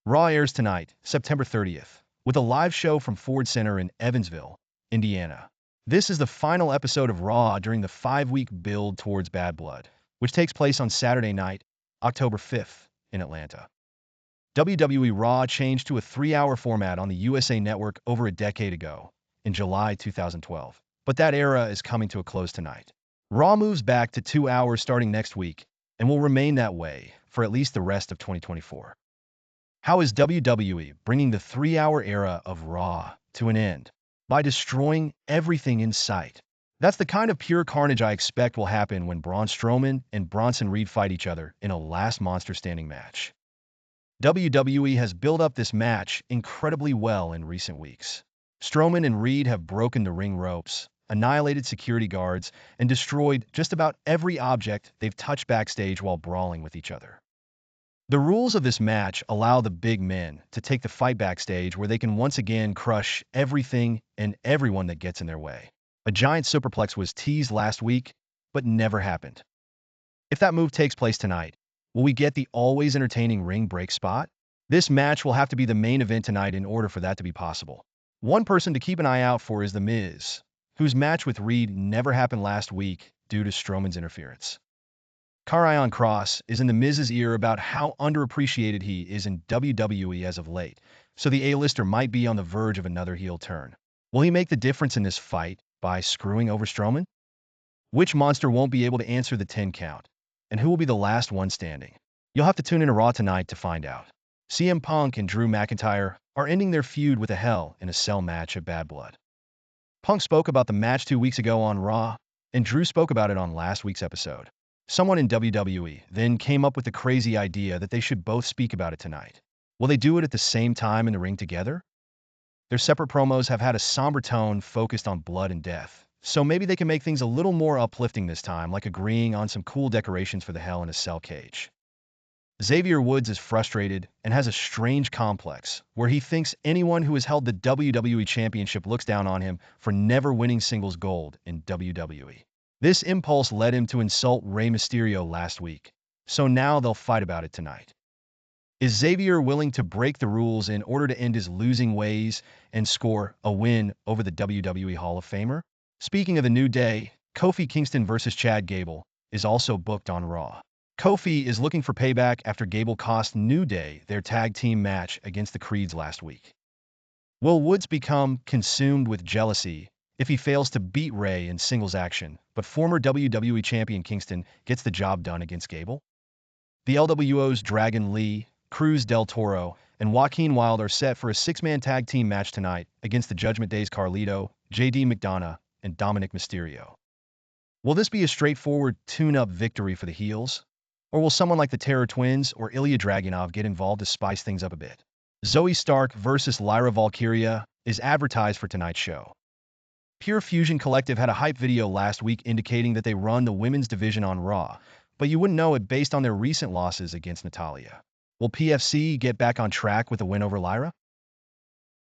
Raw airs tonight, September 30th, with a live show from Ford Center in Evansville, Indiana. This is the final episode of Raw during the 5-week build towards Bad Blood, which takes place on Saturday night, October 5th, in Atlanta. WWE Raw changed to a 3-hour format on the USA Network over a decade ago, in July 2012. But that era is coming to a close tonight. Raw moves back to 2 hours starting next week, and will remain that way for at least the rest of 2024. How is WWE bringing the 3-hour era of Raw to an end? By destroying everything in sight. That's the kind of pure carnage I expect will happen when Braun Strowman and Bronson Reed fight each other in a last monster standing match. WWE has built up this match incredibly well in recent weeks. Strowman and Reed have broken the ring ropes, annihilated security guards, and destroyed just about every object they've touched backstage while brawling with each other. The rules of this match allow the big men to take the fight backstage where they can once again crush everything and everyone that gets in their way. A giant superplex was teased last week, but never happened. If that move takes place tonight, will we get the always entertaining ring break spot? This match will have to be the main event tonight in order for that to be possible. One person to keep an eye out for is The Miz, whose match with Reed never happened last week due to Strowman's interference. Karrion Kross is in The Miz's ear about how underappreciated he is in WWE as of late, so the A-lister might be on the verge of another heel turn. Will he make the difference in this fight by screwing over Strowman? Which monster won't be able to answer the 10 count? And who will be the last one standing? You'll have to tune in to Raw tonight to find out. CM Punk and Drew McIntyre are ending their feud with a Hell in a Cell match at Bad Blood. Punk spoke about the match 2 weeks ago on Raw, and Drew spoke about it on last week's episode. Someone in WWE then came up with the crazy idea that they should both speak about it tonight. Will they do it at the same time in the ring together? Their separate promos have had a somber tone focused on blood and death, so maybe they can make things a little more uplifting this time, like agreeing on some cool decorations for the Hell in a Cell cage. Xavier Woods is frustrated and has a strange complex where he thinks anyone who has held the WWE Championship looks down on him for never winning singles gold in WWE. This impulse led him to insult Rey Mysterio last week, so now they'll fight about it tonight. Is Xavier willing to break the rules in order to end his losing ways and score a win over the WWE Hall of Famer? Speaking of the New Day, Kofi Kingston versus Chad Gable is also booked on Raw. Kofi is looking for payback after Gable cost New Day their tag team match against the Creeds last week. Will Woods become consumed with jealousy if he fails to beat Rey in singles action, but former WWE Champion Kingston gets the job done against Gable? The LWO's Dragon Lee, Cruz del Toro, and Joaquin Wilde are set for a 6-man tag team match tonight against the Judgment Day's Carlito, JD McDonough, and Dominic Mysterio. Will this be a straightforward tune-up victory for the heels? Or will someone like the Terror Twins or Ilya Dragunov get involved to spice things up a bit? Zoe Stark versus Lyra Valkyria is advertised for tonight's show. Pure Fusion Collective had a hype video last week indicating that they run the women's division on Raw, but you wouldn't know it based on their recent losses against Natalya. Will PFC get back on track with a win over Lyra?